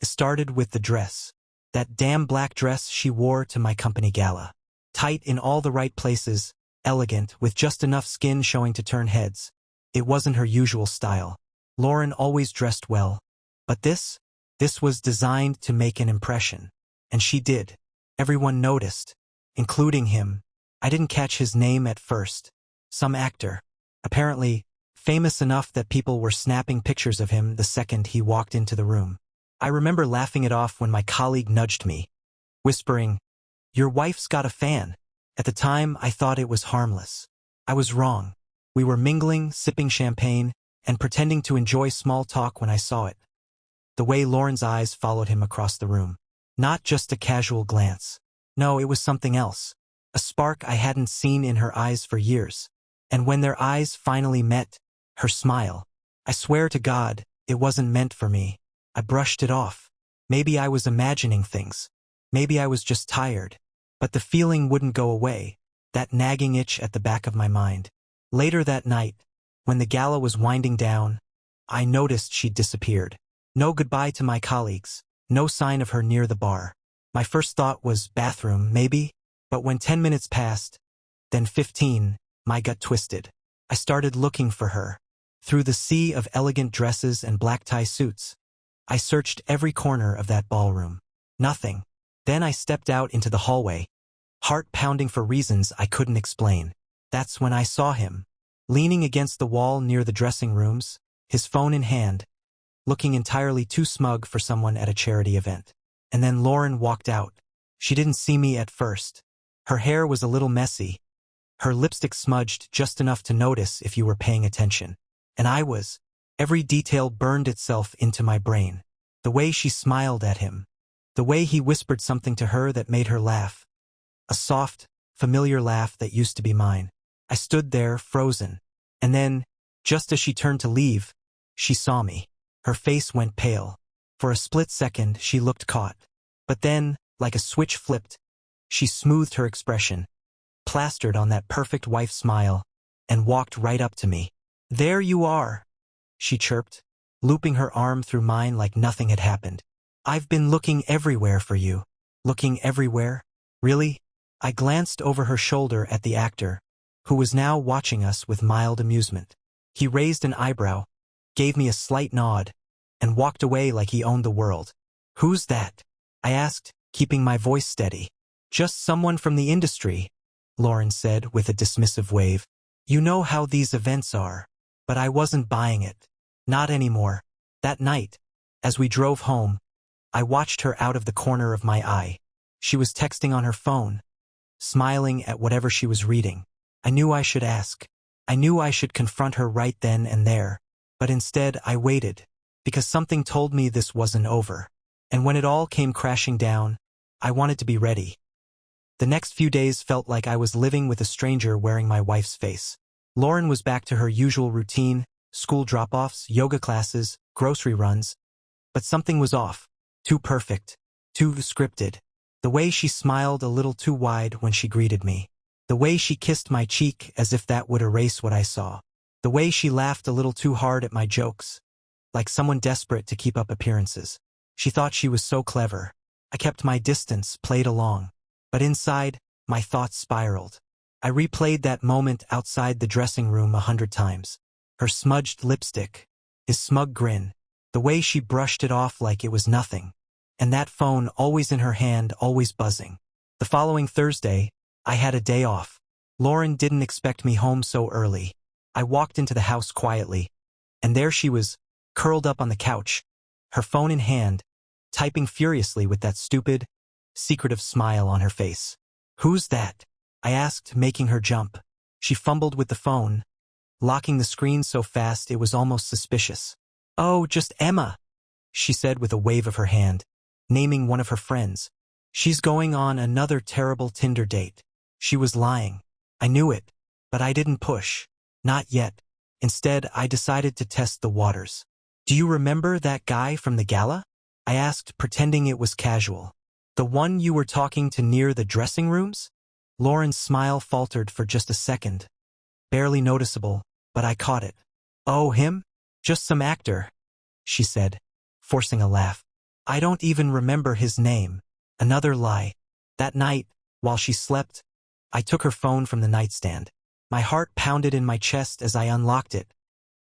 It started with the dress. That damn black dress she wore to my company gala. Tight in all the right places, elegant, with just enough skin showing to turn heads. It wasn't her usual style. Lauren always dressed well. But this was designed to make an impression. And she did. Everyone noticed, including him. I didn't catch his name at first. Some actor. Apparently, famous enough that people were snapping pictures of him the second he walked into the room. I remember laughing it off when my colleague nudged me, whispering, "Your wife's got a fan." At the time, I thought it was harmless. I was wrong. We were mingling, sipping champagne, and pretending to enjoy small talk when I saw it. The way Lauren's eyes followed him across the room. Not just a casual glance. No, it was something else. A spark I hadn't seen in her eyes for years. And when their eyes finally met, her smile. I swear to God, it wasn't meant for me. I brushed it off. Maybe I was imagining things. Maybe I was just tired. But the feeling wouldn't go away, that nagging itch at the back of my mind. Later that night, when the gala was winding down, I noticed she'd disappeared. No goodbye to my colleagues, no sign of her near the bar. My first thought was bathroom, maybe? But when 10 minutes passed, then 15, my gut twisted. I started looking for her. Through the sea of elegant dresses and black tie suits. I searched every corner of that ballroom. Nothing. Then I stepped out into the hallway, heart pounding for reasons I couldn't explain. That's when I saw him, leaning against the wall near the dressing rooms, his phone in hand, looking entirely too smug for someone at a charity event. And then Lauren walked out. She didn't see me at first. Her hair was a little messy, her lipstick smudged just enough to notice if you were paying attention. And I was. Every detail burned itself into my brain. The way she smiled at him. The way he whispered something to her that made her laugh. A soft, familiar laugh that used to be mine. I stood there, frozen. And then, just as she turned to leave, she saw me. Her face went pale. For a split second, she looked caught. But then, like a switch flipped, she smoothed her expression, plastered on that perfect wife smile, and walked right up to me. "There you are," she chirped, looping her arm through mine like nothing had happened. "I've been looking everywhere for you." Looking everywhere? Really? I glanced over her shoulder at the actor, who was now watching us with mild amusement. He raised an eyebrow, gave me a slight nod, and walked away like he owned the world. "Who's that?" I asked, keeping my voice steady. "Just someone from the industry," Lauren said with a dismissive wave. "You know how these events are." But I wasn't buying it. Not anymore. That night, as we drove home, I watched her out of the corner of my eye. She was texting on her phone, smiling at whatever she was reading. I knew I should ask. I knew I should confront her right then and there. But instead, I waited, because something told me this wasn't over. And when it all came crashing down, I wanted to be ready. The next few days felt like I was living with a stranger wearing my wife's face. Lauren was back to her usual routine, school drop-offs, yoga classes, grocery runs. But something was off. Too perfect. Too scripted. The way she smiled a little too wide when she greeted me. The way she kissed my cheek as if that would erase what I saw. The way she laughed a little too hard at my jokes, like someone desperate to keep up appearances. She thought she was so clever. I kept my distance, played along. But inside, my thoughts spiraled. I replayed that moment outside the dressing room 100 times. Her smudged lipstick, his smug grin, the way she brushed it off like it was nothing. And that phone always in her hand, always buzzing. The following Thursday, I had a day off. Lauren didn't expect me home so early. I walked into the house quietly, and there she was, curled up on the couch, her phone in hand, typing furiously with that stupid, secretive smile on her face. "Who's that?" I asked, making her jump. She fumbled with the phone, locking the screen so fast it was almost suspicious. "Oh, just Emma," she said with a wave of her hand, naming one of her friends. "She's going on another terrible Tinder date." She was lying. I knew it, but I didn't push. Not yet. Instead, I decided to test the waters. "Do you remember that guy from the gala?" I asked, pretending it was casual. "The one you were talking to near the dressing rooms?" Lauren's smile faltered for just a second. Barely noticeable, but I caught it. "Oh, him? Just some actor," she said, forcing a laugh. I don't even remember his name. Another lie. That night, while she slept, I took her phone from the nightstand. My heart pounded in my chest as I unlocked it.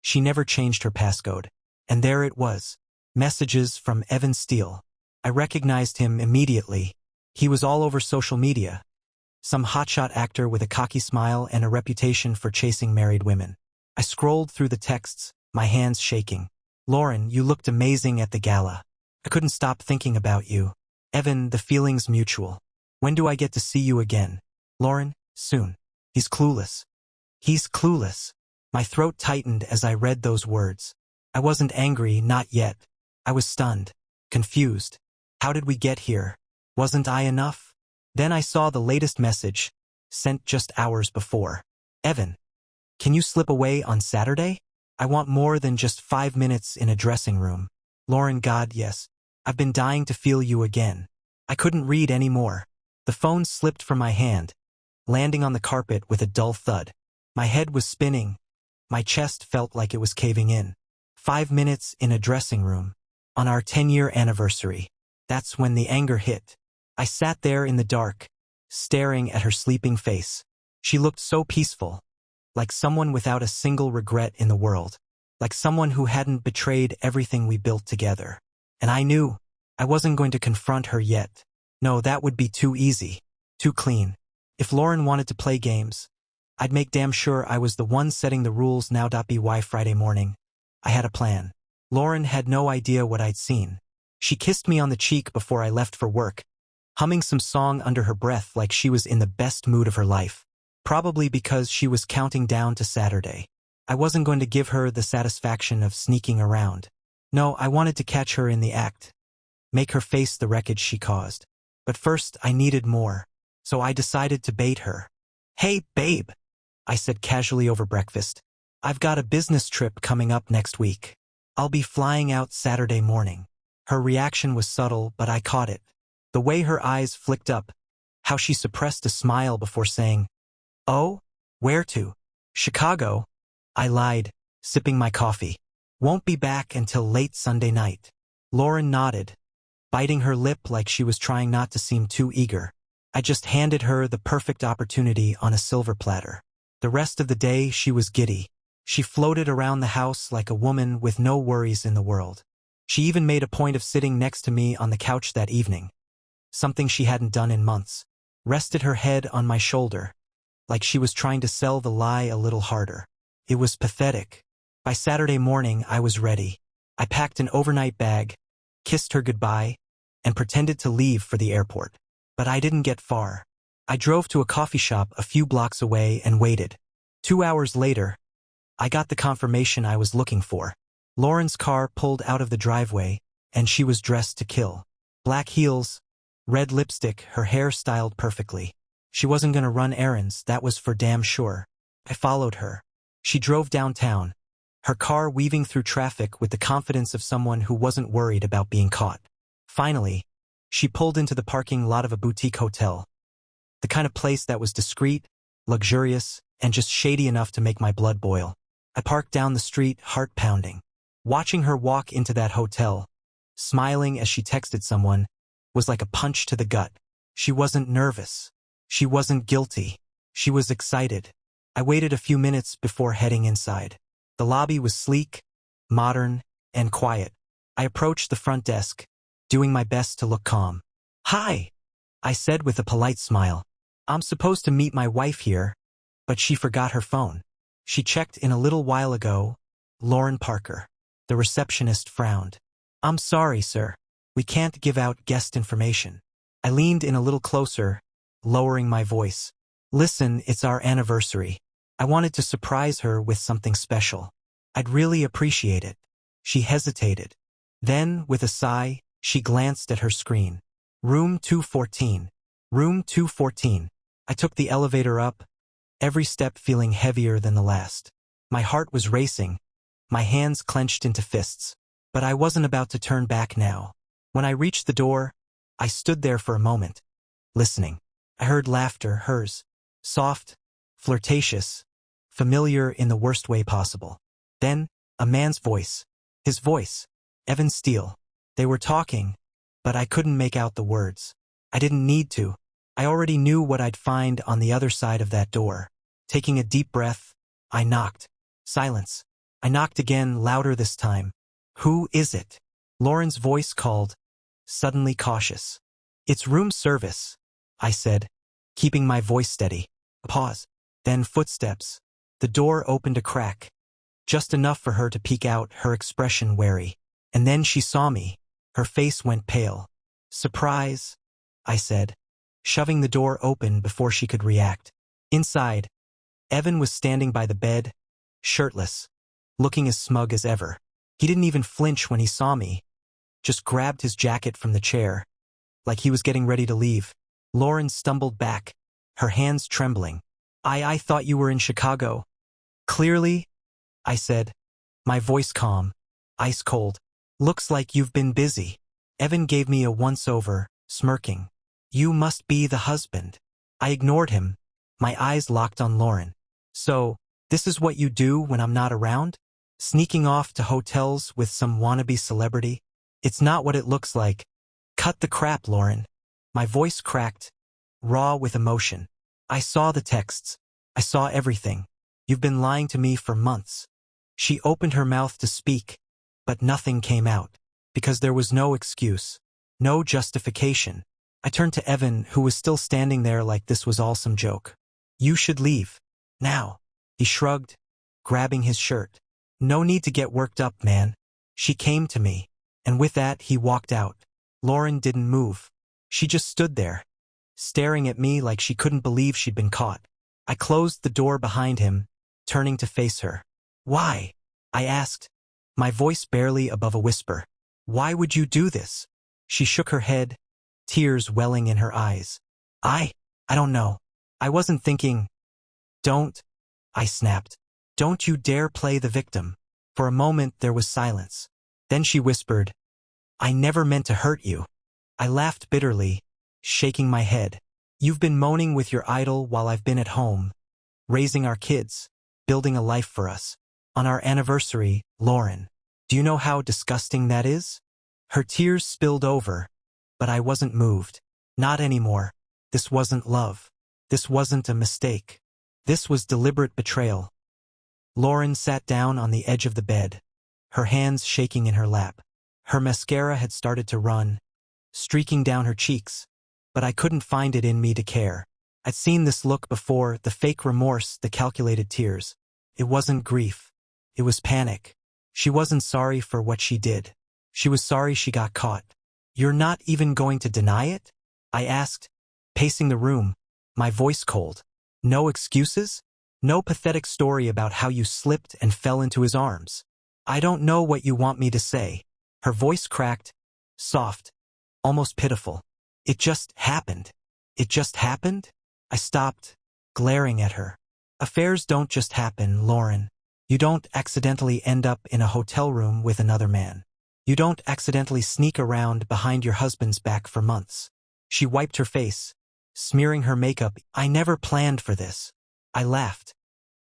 She never changed her passcode. And there it was. Messages from Evan Steele. I recognized him immediately. He was all over social media. Some hotshot actor with a cocky smile and a reputation for chasing married women. I scrolled through the texts, my hands shaking. Lauren, you looked amazing at the gala. I couldn't stop thinking about you. Evan, the feeling's mutual. When do I get to see you again? Lauren, soon. He's clueless. He's clueless. My throat tightened as I read those words. I wasn't angry, not yet. I was stunned, confused. How did we get here? Wasn't I enough? Then I saw the latest message, sent just hours before. Evan, can you slip away on Saturday? I want more than just 5 minutes in a dressing room. Lauren, God, yes. I've been dying to feel you again. I couldn't read anymore. The phone slipped from my hand, landing on the carpet with a dull thud. My head was spinning. My chest felt like it was caving in. 5 minutes in a dressing room. On our 10-year anniversary. That's when the anger hit. I sat there in the dark, staring at her sleeping face. She looked so peaceful, like someone without a single regret in the world, like someone who hadn't betrayed everything we built together. And I knew I wasn't going to confront her yet. No, that would be too easy, too clean. If Lauren wanted to play games, I'd make damn sure I was the one setting the rules. Now.by Friday morning, I had a plan. Lauren had no idea what I'd seen. She kissed me on the cheek before I left for work, humming some song under her breath like she was in the best mood of her life. Probably because she was counting down to Saturday. I wasn't going to give her the satisfaction of sneaking around. No, I wanted to catch her in the act, make her face the wreckage she caused. But first, I needed more, so I decided to bait her. Hey, babe, I said casually over breakfast. I've got a business trip coming up next week. I'll be flying out Saturday morning. Her reaction was subtle, but I caught it. The way her eyes flicked up, how she suppressed a smile before saying, "Oh, where to?" "Chicago," I lied, sipping my coffee. "Won't be back until late Sunday night." Lauren nodded, biting her lip like she was trying not to seem too eager. I just handed her the perfect opportunity on a silver platter. The rest of the day she was giddy. She floated around the house like a woman with no worries in the world. She even made a point of sitting next to me on the couch that evening, something she hadn't done in months. Rested her head on my shoulder, like she was trying to sell the lie a little harder. It was pathetic. By Saturday morning, I was ready. I packed an overnight bag, kissed her goodbye, and pretended to leave for the airport. But I didn't get far. I drove to a coffee shop a few blocks away and waited. 2 hours later, I got the confirmation I was looking for. Lauren's car pulled out of the driveway, and she was dressed to kill. Black heels, red lipstick, her hair styled perfectly. She wasn't going to run errands, that was for damn sure. I followed her. She drove downtown, her car weaving through traffic with the confidence of someone who wasn't worried about being caught. Finally, she pulled into the parking lot of a boutique hotel. The kind of place that was discreet, luxurious, and just shady enough to make my blood boil. I parked down the street, heart pounding. Watching her walk into that hotel, smiling as she texted someone, was like a punch to the gut. She wasn't nervous. She wasn't guilty. She was excited. I waited a few minutes before heading inside. The lobby was sleek, modern, and quiet. I approached the front desk, doing my best to look calm. "Hi," I said with a polite smile. "I'm supposed to meet my wife here," but she forgot her phone. She checked in a little while ago. Lauren Parker. The receptionist frowned. "I'm sorry, sir. We can't give out guest information." I leaned in a little closer, lowering my voice. "Listen, it's our anniversary. I wanted to surprise her with something special. I'd really appreciate it." She hesitated. Then, with a sigh, she glanced at her screen. Room 214. Room 214. I took the elevator up, every step feeling heavier than the last. My heart was racing, my hands clenched into fists. But I wasn't about to turn back now. When I reached the door, I stood there for a moment, listening. I heard laughter, hers. Soft, flirtatious, familiar in the worst way possible. Then, a man's voice. His voice. Evan Steele. They were talking, but I couldn't make out the words. I didn't need to. I already knew what I'd find on the other side of that door. Taking a deep breath, I knocked. Silence. I knocked again, louder this time. "Who is it?" Lauren's voice called, suddenly cautious. "It's room service," I said, keeping my voice steady. A pause. Then footsteps. The door opened a crack, just enough for her to peek out, her expression wary. And then she saw me. Her face went pale. "Surprise," I said, shoving the door open before she could react. Inside, Evan was standing by the bed, shirtless, looking as smug as ever. He didn't even flinch when he saw me, just grabbed his jacket from the chair, like he was getting ready to leave. Lauren stumbled back, her hands trembling. I thought you were in Chicago." "Clearly," I said, my voice calm, ice cold. "Looks like you've been busy." Evan gave me a once-over, smirking. "You must be the husband." I ignored him, my eyes locked on Lauren. "So, this is what you do when I'm not around? Sneaking off to hotels with some wannabe celebrity? It's not what it looks like." "Cut the crap, Lauren." My voice cracked, raw with emotion. "I saw the texts. I saw everything. You've been lying to me for months." She opened her mouth to speak, but nothing came out, because there was no excuse, no justification. I turned to Evan, who was still standing there like this was all some joke. "You should leave. Now." He shrugged, grabbing his shirt. "No need to get worked up, man." She came to me, and with that he walked out. Lauren didn't move. She just stood there, staring at me like she couldn't believe she'd been caught. I closed the door behind him, turning to face her. "Why?" I asked, my voice barely above a whisper. "Why would you do this?" She shook her head, tears welling in her eyes. I don't know. I wasn't thinking." "Don't," I snapped. "Don't you dare play the victim." For a moment there was silence. Then she whispered, "I never meant to hurt you." I laughed bitterly, shaking my head. "You've been moaning with your idol while I've been at home, raising our kids, building a life for us. On our anniversary, Lauren. Do you know how disgusting that is?" Her tears spilled over, but I wasn't moved. Not anymore. This wasn't love. This wasn't a mistake. This was deliberate betrayal. Lauren sat down on the edge of the bed, her hands shaking in her lap. Her mascara had started to run, streaking down her cheeks, but I couldn't find it in me to care. I'd seen this look before, the fake remorse, the calculated tears. It wasn't grief. It was panic. She wasn't sorry for what she did. She was sorry she got caught. "You're not even going to deny it?" I asked, pacing the room, my voice cold. "No excuses? No pathetic story about how you slipped and fell into his arms?" "I don't know what you want me to say." Her voice cracked, soft, almost pitiful. "It just happened." "It just happened?" I stopped, glaring at her. "Affairs don't just happen, Lauren. You don't accidentally end up in a hotel room with another man. You don't accidentally sneak around behind your husband's back for months." She wiped her face, smearing her makeup. "I never planned for this." I laughed,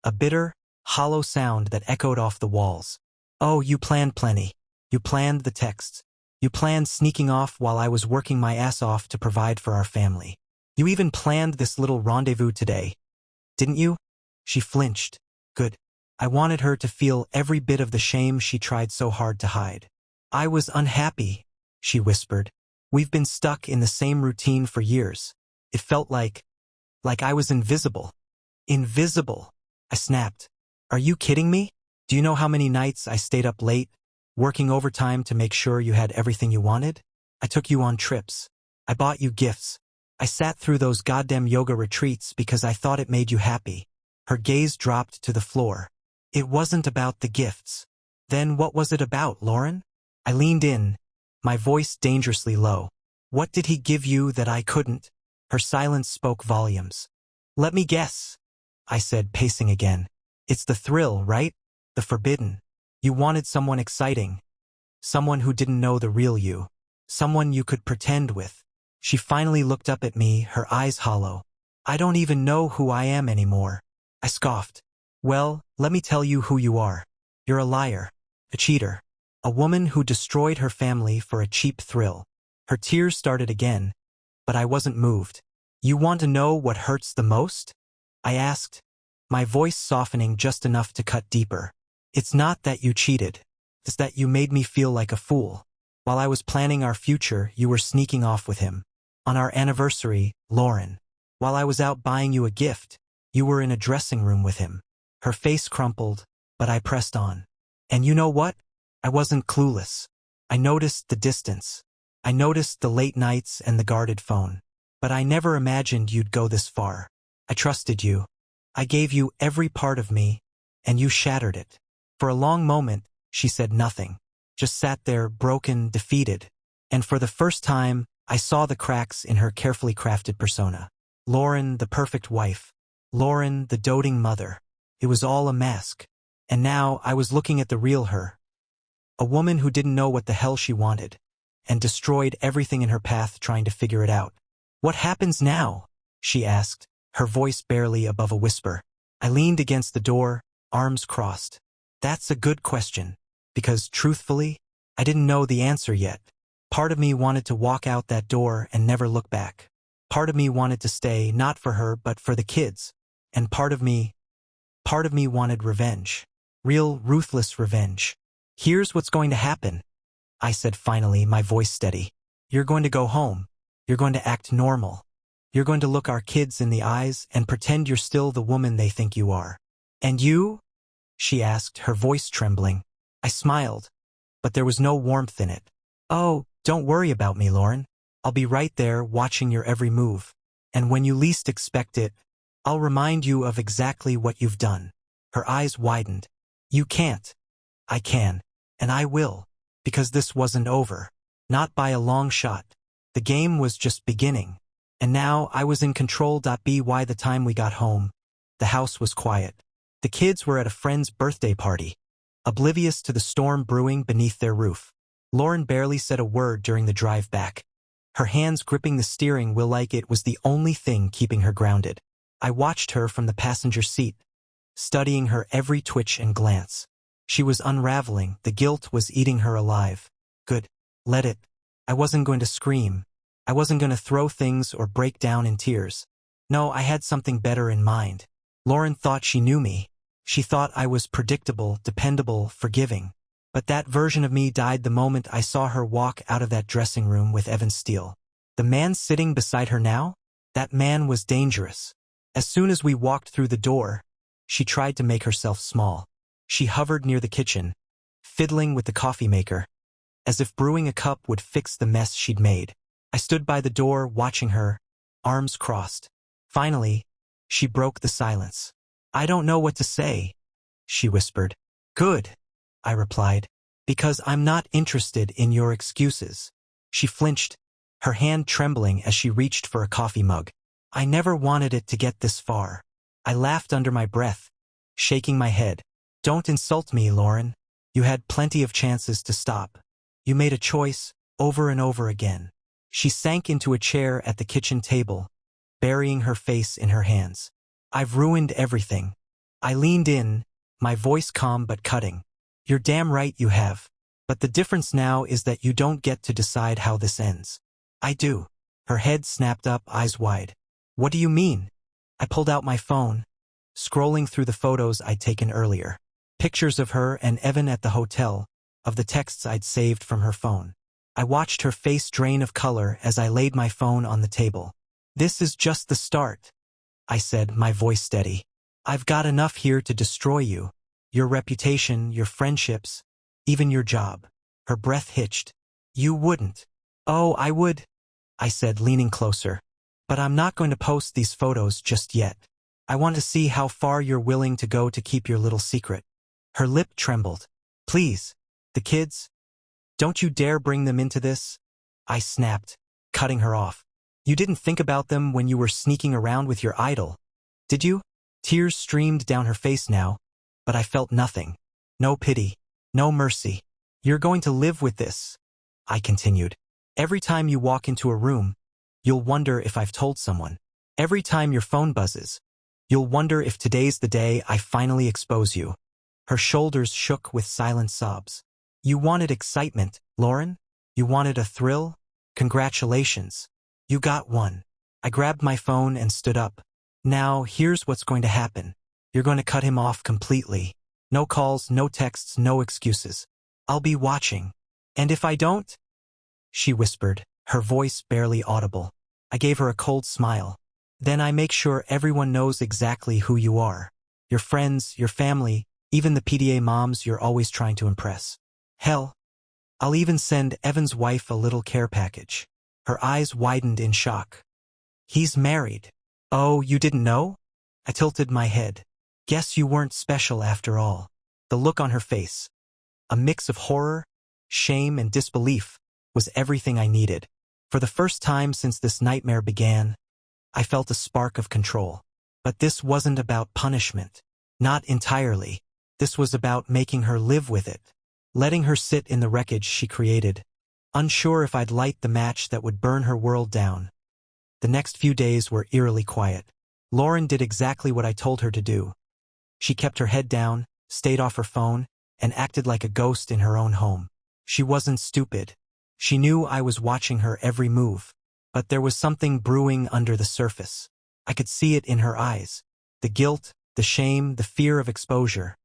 a bitter, hollow sound that echoed off the walls. "Oh, you planned plenty. You planned the texts. You planned sneaking off while I was working my ass off to provide for our family. You even planned this little rendezvous today. Didn't you?" She flinched. Good. I wanted her to feel every bit of the shame she tried so hard to hide. "I was unhappy," she whispered. "We've been stuck in the same routine for years. It felt like I was invisible." "Invisible?" I snapped. "Are you kidding me? Do you know how many nights I stayed up late, working overtime to make sure you had everything you wanted? I took you on trips. I bought you gifts. I sat through those goddamn yoga retreats because I thought it made you happy." Her gaze dropped to the floor. "It wasn't about the gifts." "Then what was it about, Lauren?" I leaned in, my voice dangerously low. "What did he give you that I couldn't?" Her silence spoke volumes. "Let me guess," I said, pacing again. "It's the thrill, right? The forbidden. You wanted someone exciting. Someone who didn't know the real you. Someone you could pretend with." She finally looked up at me, her eyes hollow. "I don't even know who I am anymore." I scoffed. "Well, let me tell you who you are. You're a liar. A cheater. A woman who destroyed her family for a cheap thrill." Her tears started again, but I wasn't moved. You want to know what hurts the most? I asked, my voice softening just enough to cut deeper. It's not that you cheated. It's that you made me feel like a fool. While I was planning our future, you were sneaking off with him. On our anniversary, Lauren. While I was out buying you a gift, you were in a dressing room with him. Her face crumpled, but I pressed on. And you know what? I wasn't clueless. I noticed the distance. I noticed the late nights and the guarded phone. But I never imagined you'd go this far. I trusted you. I gave you every part of me, and you shattered it. For a long moment, she said nothing. Just sat there, broken, defeated. And for the first time, I saw the cracks in her carefully crafted persona. Lauren, the perfect wife. Lauren, the doting mother. It was all a mask. And now I was looking at the real her. A woman who didn't know what the hell she wanted, and destroyed everything in her path trying to figure it out. What happens now? She asked, her voice barely above a whisper. I leaned against the door, arms crossed. That's a good question, because truthfully, I didn't know the answer yet. Part of me wanted to walk out that door and never look back. Part of me wanted to stay, not for her, but for the kids. And part of me wanted revenge. Real, ruthless revenge. Here's what's going to happen, I said finally, my voice steady. You're going to go home. You're going to act normal. You're going to look our kids in the eyes and pretend you're still the woman they think you are. And you? She asked, her voice trembling. I smiled, but there was no warmth in it. Oh, don't worry about me, Lauren. I'll be right there watching your every move. And when you least expect it, I'll remind you of exactly what you've done. Her eyes widened. You can't. I can. And I will. Because this wasn't over. Not by a long shot. The game was just beginning. And now I was in control. By the time we got home, the house was quiet. The kids were at a friend's birthday party, oblivious to the storm brewing beneath their roof. Lauren barely said a word during the drive back, her hands gripping the steering wheel like it was the only thing keeping her grounded. I watched her from the passenger seat, studying her every twitch and glance. She was unraveling, the guilt was eating her alive. Good. Let it. I wasn't going to scream. I wasn't going to throw things or break down in tears. No, I had something better in mind. Lauren thought she knew me. She thought I was predictable, dependable, forgiving. But that version of me died the moment I saw her walk out of that dressing room with Evan Steele. The man sitting beside her now? That man was dangerous. As soon as we walked through the door, she tried to make herself small. She hovered near the kitchen, fiddling with the coffee maker, as if brewing a cup would fix the mess she'd made. I stood by the door watching her, arms crossed. Finally, she broke the silence. I don't know what to say, she whispered. Good, I replied, because I'm not interested in your excuses. She flinched, her hand trembling as she reached for a coffee mug. I never wanted it to get this far. I laughed under my breath, shaking my head. Don't insult me, Lauren. You had plenty of chances to stop. You made a choice, over and over again. She sank into a chair at the kitchen table, burying her face in her hands. I've ruined everything. I leaned in, my voice calm but cutting. You're damn right you have. But the difference now is that you don't get to decide how this ends. I do. Her head snapped up, eyes wide. What do you mean? I pulled out my phone, scrolling through the photos I'd taken earlier. Pictures of her and Evan at the hotel, of the texts I'd saved from her phone. I watched her face drain of color as I laid my phone on the table. This is just the start, I said, my voice steady. I've got enough here to destroy you. Your reputation, your friendships, even your job. Her breath hitched. You wouldn't. Oh, I would, I said, leaning closer. But I'm not going to post these photos just yet. I want to see how far you're willing to go to keep your little secret. Her lip trembled. Please, the kids? Don't you dare bring them into this, I snapped, cutting her off. You didn't think about them when you were sneaking around with your idol, did you? Tears streamed down her face now, but I felt nothing. No pity, no mercy. You're going to live with this, I continued. Every time you walk into a room, you'll wonder if I've told someone. Every time your phone buzzes, you'll wonder if today's the day I finally expose you. Her shoulders shook with silent sobs. You wanted excitement, Lauren? You wanted a thrill? Congratulations. You got one. I grabbed my phone and stood up. Now, here's what's going to happen. You're going to cut him off completely. No calls, no texts, no excuses. I'll be watching. And if I don't? She whispered, her voice barely audible. I gave her a cold smile. Then I make sure everyone knows exactly who you are. Your friends, your family, even the PDA moms you're always trying to impress. Hell, I'll even send Evan's wife a little care package. Her eyes widened in shock. He's married. Oh, you didn't know? I tilted my head. Guess you weren't special after all. The look on her face, a mix of horror, shame, and disbelief, was everything I needed. For the first time since this nightmare began, I felt a spark of control. But this wasn't about punishment. Not entirely. This was about making her live with it. Letting her sit in the wreckage she created. Unsure if I'd light the match that would burn her world down. The next few days were eerily quiet. Lauren did exactly what I told her to do. She kept her head down, stayed off her phone, and acted like a ghost in her own home. She wasn't stupid. She knew I was watching her every move. But there was something brewing under the surface. I could see it in her eyes. The guilt, the shame, the fear of exposure.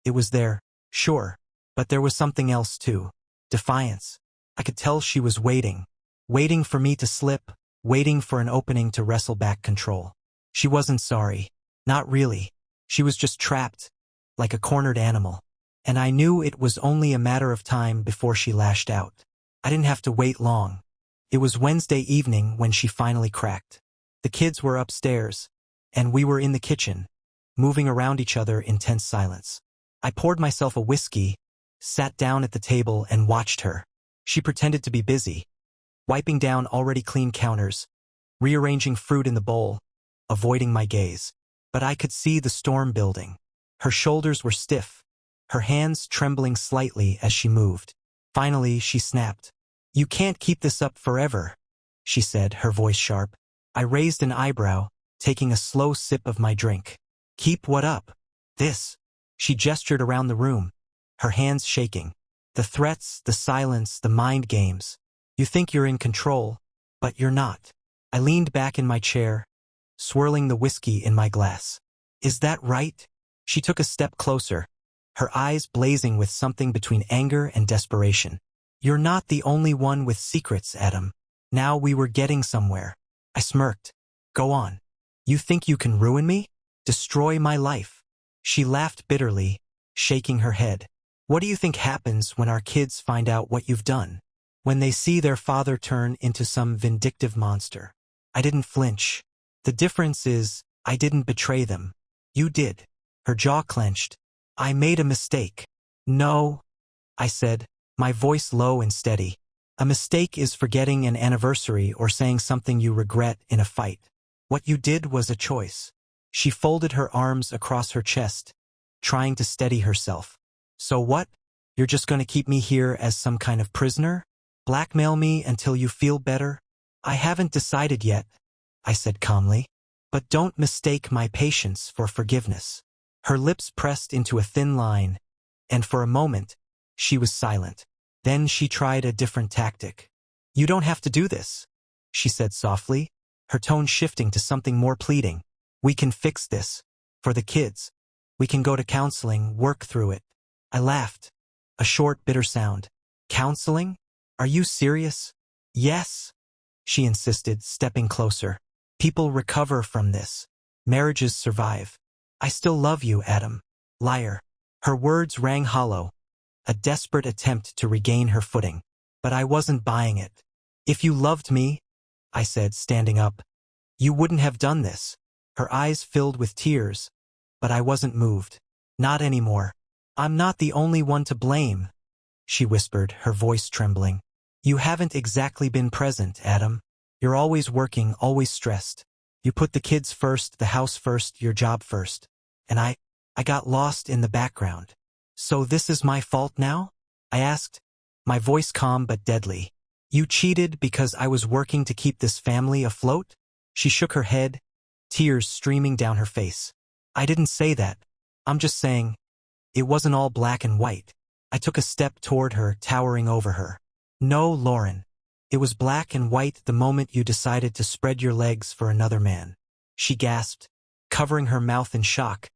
It was there, sure. But there was something else too. Defiance. I could tell she was waiting. Waiting for me to slip. Waiting for an opening to wrestle back control. She wasn't sorry. Not really. She was just trapped. Like a cornered animal. And I knew it was only a matter of time before she lashed out. I didn't have to wait long. It was Wednesday evening when she finally cracked. The kids were upstairs, and we were in the kitchen, moving around each other in tense silence. I poured myself a whiskey, sat down at the table, and watched her. She pretended to be busy, wiping down already clean counters, rearranging fruit in the bowl, avoiding my gaze. But I could see the storm building. Her shoulders were stiff, her hands trembling slightly as she moved. Finally, she snapped. "You can't keep this up forever," she said, her voice sharp. I raised an eyebrow, taking a slow sip of my drink. "Keep what up?" "This." She gestured around the room, her hands shaking. "The threats, the silence, the mind games. You think you're in control, but you're not." I leaned back in my chair, swirling the whiskey in my glass. "Is that right?" She took a step closer, her eyes blazing with something between anger and desperation. "You're not the only one with secrets, Adam." Now we were getting somewhere. I smirked. "Go on. You think you can ruin me? Destroy my life?" She laughed bitterly, shaking her head. "What do you think happens when our kids find out what you've done? When they see their father turn into some vindictive monster?" I didn't flinch. "The difference is, I didn't betray them. You did." Her jaw clenched. "I made a mistake." "No," I said, my voice low and steady. "A mistake is forgetting an anniversary or saying something you regret in a fight. What you did was a choice." She folded her arms across her chest, trying to steady herself. "So what? You're just going to keep me here as some kind of prisoner? Blackmail me until you feel better?" "I haven't decided yet," I said calmly. "But don't mistake my patience for forgiveness." Her lips pressed into a thin line, and for a moment, she was silent. Then she tried a different tactic. "You don't have to do this," she said softly, her tone shifting to something more pleading. "We can fix this. For the kids. We can go to counseling, work through it." I laughed. A short, bitter sound. "Counseling? Are you serious?" "Yes," she insisted, stepping closer. "People recover from this. Marriages survive. I still love you, Adam." "Liar." Her words rang hollow, a desperate attempt to regain her footing. But I wasn't buying it. "If you loved me," I said, standing up, "you wouldn't have done this." Her eyes filled with tears, but I wasn't moved. "Not anymore. I'm not the only one to blame," she whispered, her voice trembling. "You haven't exactly been present, Adam. You're always working, always stressed. You put the kids first, the house first, your job first. And I got lost in the background." "So this is my fault now?" I asked, my voice calm but deadly. "You cheated because I was working to keep this family afloat?" She shook her head, tears streaming down her face. "I didn't say that. I'm just saying, it wasn't all black and white." I took a step toward her, towering over her. "No, Lauren. It was black and white the moment you decided to spread your legs for another man. She gasped, covering her mouth in shock,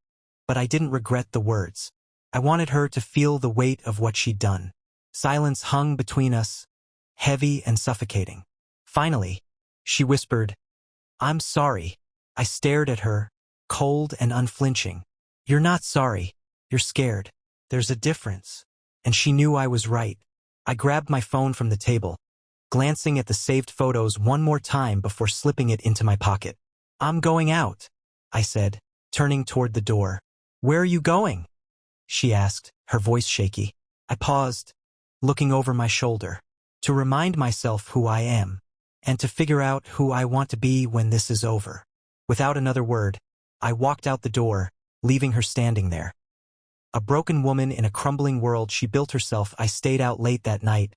but I didn't regret the words. I wanted her to feel the weight of what she'd done. Silence hung between us, heavy and suffocating. Finally, she whispered, "I'm sorry." I stared at her, cold and unflinching. "You're not sorry. You're scared. There's a difference." And she knew I was right. I grabbed my phone from the table, glancing at the saved photos one more time before slipping it into my pocket. "I'm going out," I said, turning toward the door. "Where are you going?" she asked, her voice shaky. I paused, looking over my shoulder, to remind myself who I am, and to figure out who I want to be when this is over. Without another word, I walked out the door, leaving her standing there. A broken woman in a crumbling world she built herself. I stayed out late that night,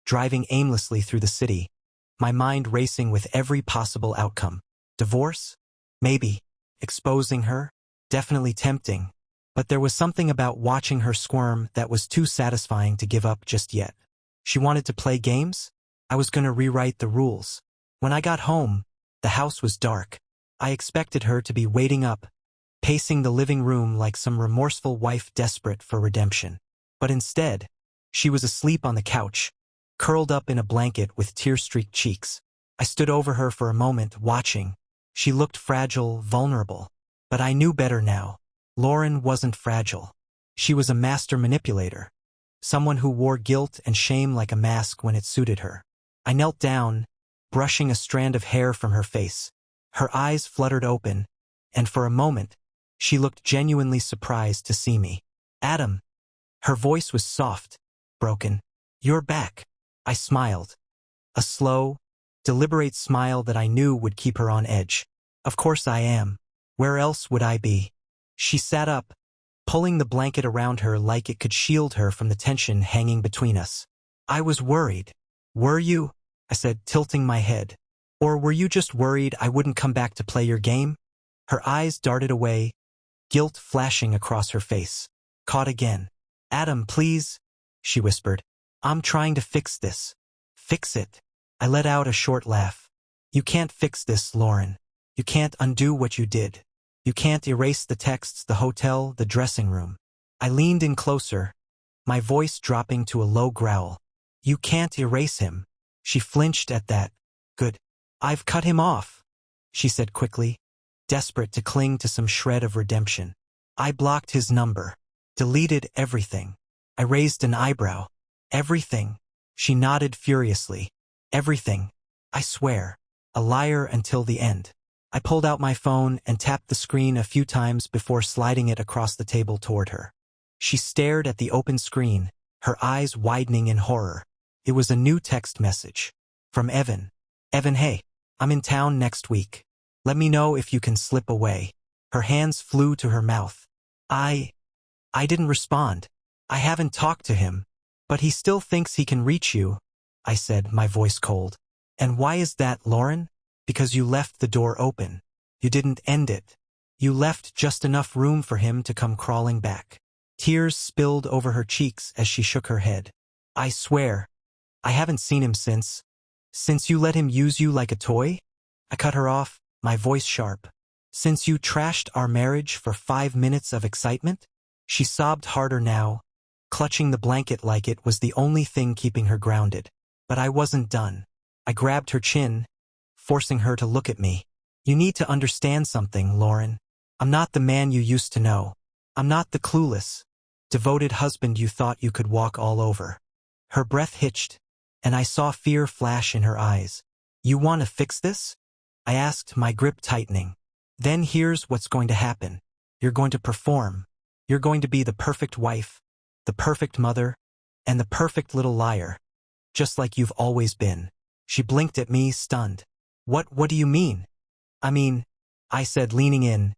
driving aimlessly through the city, my mind racing with every possible outcome. Divorce? Maybe. Exposing her? Definitely tempting. But there was something about watching her squirm that was too satisfying to give up just yet. She wanted to play games? I was going to rewrite the rules. When I got home, the house was dark. I expected her to be waiting up, pacing the living room like some remorseful wife desperate for redemption. But instead, she was asleep on the couch, curled up in a blanket with tear-streaked cheeks. I stood over her for a moment, watching. She looked fragile, vulnerable. But I knew better now. Lauren wasn't fragile. She was a master manipulator. Someone who wore guilt and shame like a mask when it suited her. I knelt down, brushing a strand of hair from her face. Her eyes fluttered open, and for a moment, she looked genuinely surprised to see me. "Adam." Her voice was soft, broken. "You're back." I smiled. A slow, deliberate smile that I knew would keep her on edge. "Of course I am. Where else would I be?" She sat up, pulling the blanket around her like it could shield her from the tension hanging between us. "I was worried." "Were you?" I said, tilting my head. "Or were you just worried I wouldn't come back to play your game?" Her eyes darted away, guilt flashing across her face. Caught again. "Adam, please," she whispered. "I'm trying to fix this." "Fix it?" I let out a short laugh. "You can't fix this, Lauren. You can't undo what you did. You can't erase the texts, the hotel, the dressing room." I leaned in closer, my voice dropping to a low growl. "You can't erase him." She flinched at that. "Good. I've cut him off," she said quickly, desperate to cling to some shred of redemption. "I blocked his number. Deleted everything." I raised an eyebrow. "Everything?" She nodded furiously. "Everything. I swear. A liar until the end." I pulled out my phone and tapped the screen a few times before sliding it across the table toward her. She stared at the open screen, her eyes widening in horror. It was a new text message. From Evan. "Evan, hey. I'm in town next week. Let me know if you can slip away." Her hands flew to her mouth. I didn't respond. "I haven't talked to him. But he still thinks he can reach you," I said, my voice cold. "And why is that, Lauren? Because you left the door open. You didn't end it. You left just enough room for him to come crawling back." Tears spilled over her cheeks as she shook her head. "I swear, I haven't seen him since you let him use you like a toy?" I cut her off, my voice sharp. "Since you trashed our marriage for 5 minutes of excitement?" She sobbed harder now, clutching the blanket like it was the only thing keeping her grounded. But I wasn't done. I grabbed her chin, forcing her to look at me. "You need to understand something, Lauren. I'm not the man you used to know. I'm not the clueless, devoted husband you thought you could walk all over." Her breath hitched, and I saw fear flash in her eyes. "You want to fix this?" I asked, my grip tightening. "Then here's what's going to happen. You're going to perform. You're going to be the perfect wife, the perfect mother, and the perfect little liar. Just like you've always been." She blinked at me, stunned. What do you mean?" "I mean," I said, leaning in,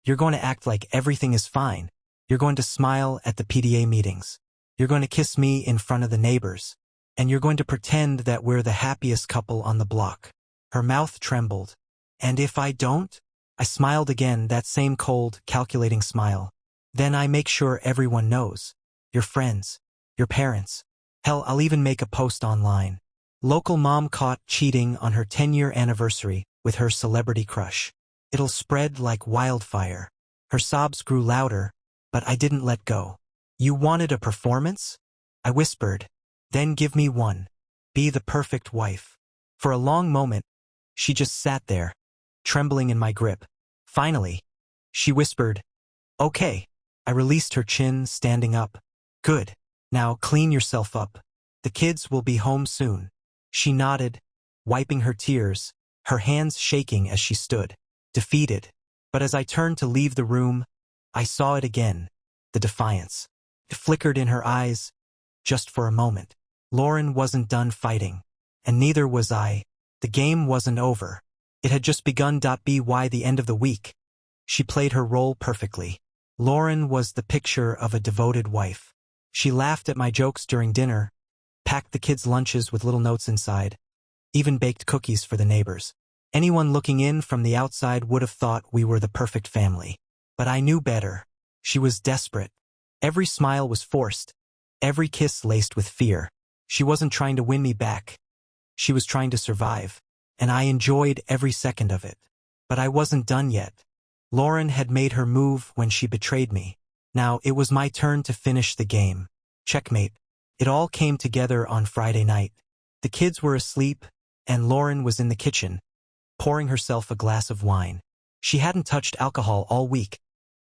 "you're going to act like everything is fine. You're going to smile at the PDA meetings. You're going to kiss me in front of the neighbors. And you're going to pretend that we're the happiest couple on the block." Her mouth trembled. "And if I don't?" I smiled again, that same cold, calculating smile. "Then I make sure everyone knows. Your friends, your parents. Hell, I'll even make a post online. Local mom caught cheating on her 10-year anniversary with her celebrity crush. It'll spread like wildfire. Her sobs grew louder, but I didn't let go. You wanted a performance? I whispered. Then give me one. Be the perfect wife. For a long moment, she just sat there, trembling in my grip. Finally, she whispered, "Okay." I released her chin, standing up. "Good. Now clean yourself up. The kids will be home soon." She nodded, wiping her tears, her hands shaking as she stood, defeated. But as I turned to leave the room, I saw it again, the defiance. It flickered in her eyes, just for a moment. Lauren wasn't done fighting, and neither was I. The game wasn't over. It had just begun. By the end of the week, she played her role perfectly. Lauren was the picture of a devoted wife. She laughed at my jokes during dinner, packed the kids' lunches with little notes inside, even baked cookies for the neighbors. Anyone looking in from the outside would have thought we were the perfect family. But I knew better. She was desperate. Every smile was forced, every kiss laced with fear. She wasn't trying to win me back. She was trying to survive, and I enjoyed every second of it. But I wasn't done yet. Lauren had made her move when she betrayed me. Now it was my turn to finish the game. Checkmate. It all came together on Friday night. The kids were asleep, and Lauren was in the kitchen, pouring herself a glass of wine. She hadn't touched alcohol all week,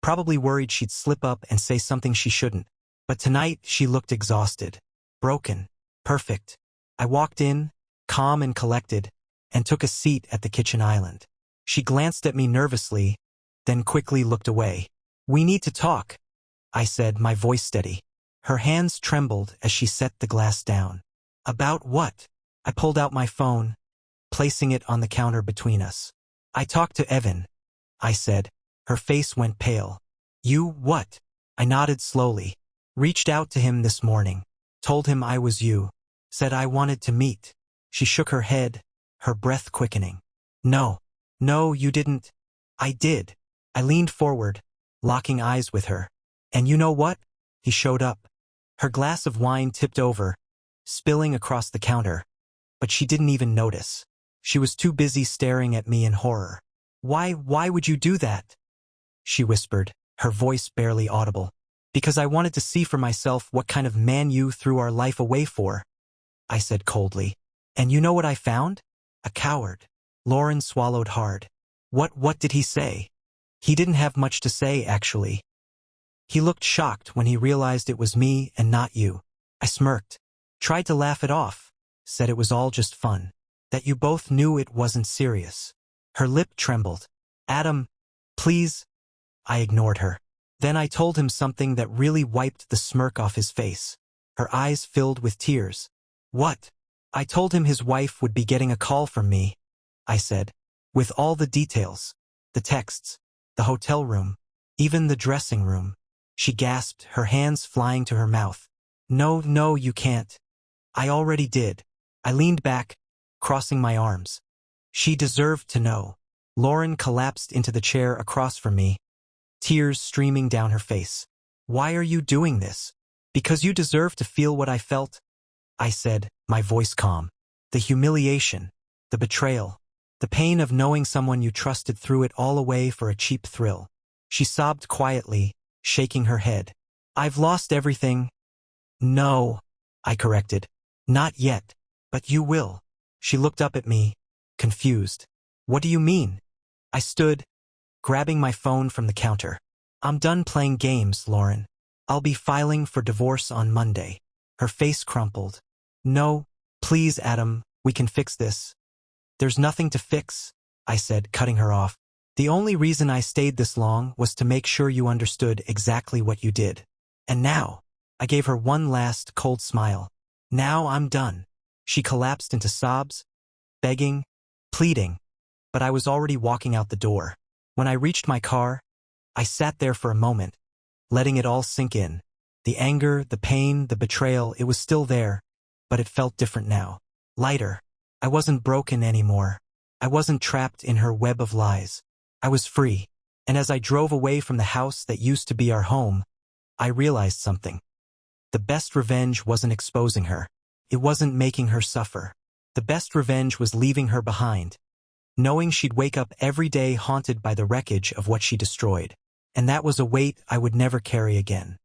probably worried she'd slip up and say something she shouldn't. But tonight she looked exhausted, broken, perfect. I walked in, calm and collected, and took a seat at the kitchen island. She glanced at me nervously, then quickly looked away. "We need to talk," I said, my voice steady. Her hands trembled as she set the glass down. "About what?" I pulled out my phone, placing it on the counter between us. "I talked to Evan," I said. Her face went pale. "You what?" I nodded slowly. "Reached out to him this morning. Told him I was you. Said I wanted to meet." She shook her head, her breath quickening. No, you didn't." "I did." I leaned forward, locking eyes with her. "And you know what?" He showed up. Her glass of wine tipped over, spilling across the counter. But she didn't even notice. She was too busy staring at me in horror. Why would you do that?" she whispered, her voice barely audible. "Because I wanted to see for myself what kind of man you threw our life away for," I said coldly. "And you know what I found? A coward." Lauren swallowed hard. What did he say?" "He didn't have much to say, actually. He looked shocked when he realized it was me and not you." I smirked, tried to laugh it off, said it was all just fun, that you both knew it wasn't serious. Her lip trembled. "Adam, please." I ignored her. Then I told him something that really wiped the smirk off his face. Her eyes filled with tears. "What?" "I told him his wife would be getting a call from me," I said, "with all the details. The texts, the hotel room, even the dressing room." She gasped, her hands flying to her mouth. No, you can't." "I already did." I leaned back, crossing my arms. She deserved to know. Lauren collapsed into the chair across from me, tears streaming down her face. "Why are you doing this?" "Because you deserve to feel what I felt," I said, my voice calm. "The humiliation, the betrayal, the pain of knowing someone you trusted threw it all away for a cheap thrill." She sobbed quietly, shaking her head. "I've lost everything." "No," I corrected. "Not yet. But you will." She looked up at me, confused. "What do you mean?" I stood, grabbing my phone from the counter. "I'm done playing games, Lauren. I'll be filing for divorce on Monday." Her face crumpled. "No, please, Adam, we can fix this." "There's nothing to fix," I said, cutting her off. "The only reason I stayed this long was to make sure you understood exactly what you did. And now," I gave her one last cold smile, "now I'm done." She collapsed into sobs, begging, pleading, but I was already walking out the door. When I reached my car, I sat there for a moment, letting it all sink in. The anger, the pain, the betrayal, it was still there, but it felt different now. Lighter. I wasn't broken anymore. I wasn't trapped in her web of lies. I was free. And as I drove away from the house that used to be our home, I realized something. The best revenge wasn't exposing her. It wasn't making her suffer. The best revenge was leaving her behind, knowing she'd wake up every day haunted by the wreckage of what she destroyed. And that was a weight I would never carry again.